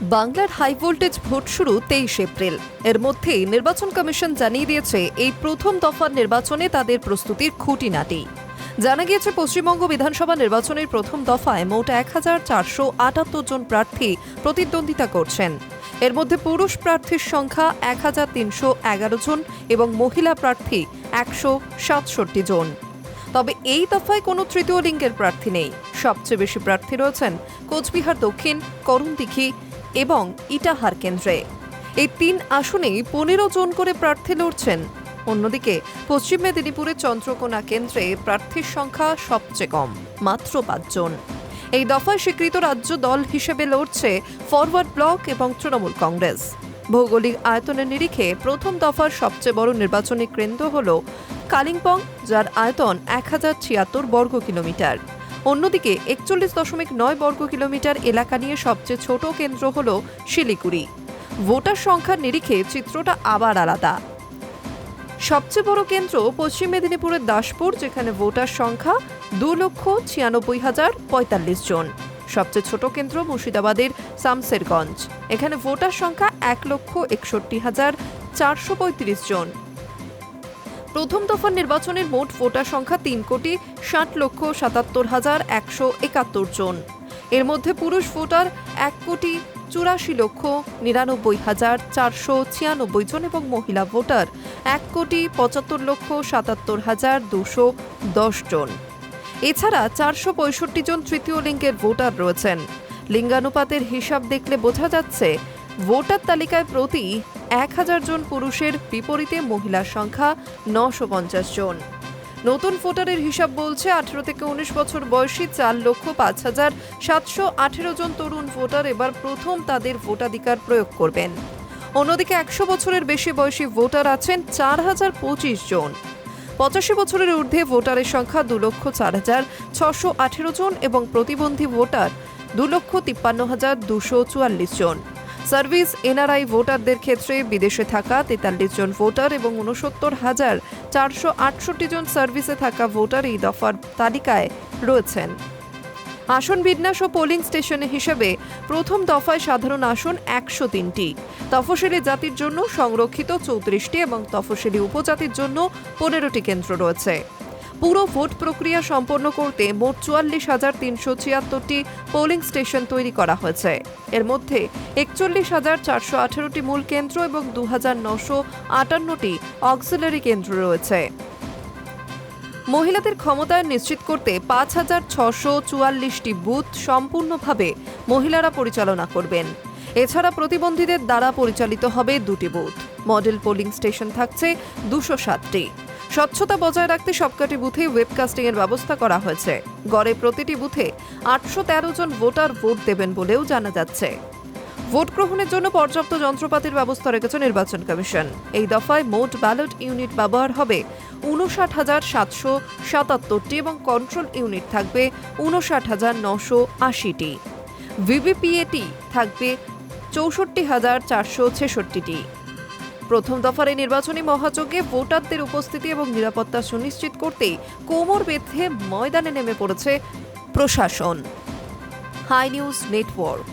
বাংলার high voltage vote শুরু 23 April. এর মধ্যেই নির্বাচন কমিশন জানিয়ে দিয়েছে এই প্রথম দফার নির্বাচনে তাদের প্রস্তুতির খুঁটিনাটি। জানা গিয়েছে, পশ্চিমবঙ্গ বিধানসভা নির্বাচনের প্রথম দফায় মোট 1478 জন প্রার্থী প্রতিদ্বন্দ্বিতা করছেন। এর মধ্যে পুরুষ প্রার্থীর সংখ্যা 1311 জন এবং মহিলা প্রার্থী 167 জন। তবে এই দফায় কোনো তৃতীয় লিঙ্গের প্রার্থী নেই। সবচেয়ে বেশি প্রার্থী রয়েছেন কোচবিহার দক্ষিণ, করণদিঘি এবং ইটাহার কেন্দ্রে। এই 3 আসনেই 15 জন করে প্রার্থী লড়ছেন। অন্যদিকে পশ্চিম মেদিনীপুরে চন্দ্রকোনা কেন্দ্রে প্রার্থীর সংখ্যা সবচেয়ে কম, মাত্র 5 জন। এই দফায় স্বীকৃত রাজ্য দল হিসেবে লড়ছে ফরওয়ার্ড ব্লক এবং তৃণমূল কংগ্রেস। ভৌগোলিক আয়তনের নিরিখে প্রথম দফার সবচেয়ে বড় নির্বাচনী কেন্দ্র হল কালিম্পং, যার আয়তন 1076 বর্গ কিলোমিটার। অন্যদিকে 41.9 বর্গ কিলোমিটার এলাকা নিয়ে সবচেয়ে ছোট কেন্দ্র হল শিলিগুড়ি। ভোটার সংখ্যার নিরিখে চিত্রটা আবার আলাদা। সবচেয়ে বড় কেন্দ্র পশ্চিম মেদিনীপুরের দাসপুর, যেখানে ভোটার সংখ্যা 2,96,045 জন। সবচেয়ে ছোট কেন্দ্র মুর্শিদাবাদের শামসেরগঞ্জ, এখানে ভোটার সংখ্যা 1,61,435 জন। প্রথম দফার নির্বাচনের মোট ভোটার সংখ্যা 3,77,171 জন। এর মধ্যে পুরুষ ভোটার 1,84,99,496 জন এবং মহিলা ভোটার 1,75,77,210 জন। এছাড়া 465 জন তৃতীয় লিঙ্গের ভোটার রয়েছেন। লিঙ্গানুপাতের হিসাব দেখলে বোঝা যাচ্ছে, ভোটার তালিকায় প্রতি 1000 জন পুরুষের বিপরীতে মহিলার সংখ্যা 950 জন। নতুন ভোটারের হিসাব বলছে 18 থেকে 19 বছর বয়সী 4,05,718 জন তরুণ ভোটার এবার প্রথম তাদের ভোটাধিকার প্রয়োগ করবেন। অন্যদিকে 100 বছরের বেশি বয়সী ভোটার আছেন 4,025 জন। 85 বছরের ঊর্ধ্বে ভোটারের সংখ্যা 2,04,618 জন এবং প্রতিবন্ধী ভোটার 2,53,244 জন। সার্ভিস এনআরআই ভোটারদের ক্ষেত্রে বিদেশে থাকা 43 জন ভোটার এবং 69,468 জন সার্ভিসে থাকা ভোটার এই দফার তালিকায় রয়েছেন। আসন বিন্যাস ও পোলিং স্টেশন হিসেবে প্রথম দফায় সাধারণ আসন 103টি, তফসিলি জাতির জন্য সংরক্ষিত 34টি এবং তফসিলি উপজাতির জন্য 15টি কেন্দ্র রয়েছে। পুরো ভোট প্রক্রিয়া সম্পন্ন করতে মোট 44,376টি পোলিং স্টেশন তৈরি করা হয়েছে। এর মধ্যে 41,418টি মূল কেন্দ্র এবং 2,958টি অক্সিলারি কেন্দ্র রয়েছে। মহিলাদের ক্ষমতায়ন নিশ্চিত করতে 5,644টি বুথ সম্পূর্ণভাবে মহিলারা পরিচালনা করবেন। এছাড়া প্রতিবন্ধীদের দ্বারা পরিচালিত হবে 2টি বুথ। মডেল পোলিং স্টেশন থাকছে 207টি। স্বচ্ছতা বজায় রাখতে সবকটি বুথে ওয়েবকাস্টিং এর ব্যবস্থা করা হয়েছে। গড়ে প্রতিটি বুথে 813 জন ভোটার ভোট দেবেন বলেও জানা যাচ্ছে। ভোট গ্রহণের জন্য পর্যাপ্ত যন্ত্রপাতির ব্যবস্থা রেখেছে নির্বাচন কমিশন। এই দফায় মোট ব্যালট ইউনিট ব্যবহার হবে 59,777টি এবং কন্ট্রোল ইউনিট থাকবে 59,980টি। ভিভিপিএটি থাকবে 64,466টি। প্রথম দফার এই নির্বাচনী মহাযজ্ঞে ভোটারদের উপস্থিতি এবং নিরাপত্তা সুনিশ্চিত করতেই কোমর বেঁধে ময়দানে নেমে পড়েছে প্রশাসন। High News network.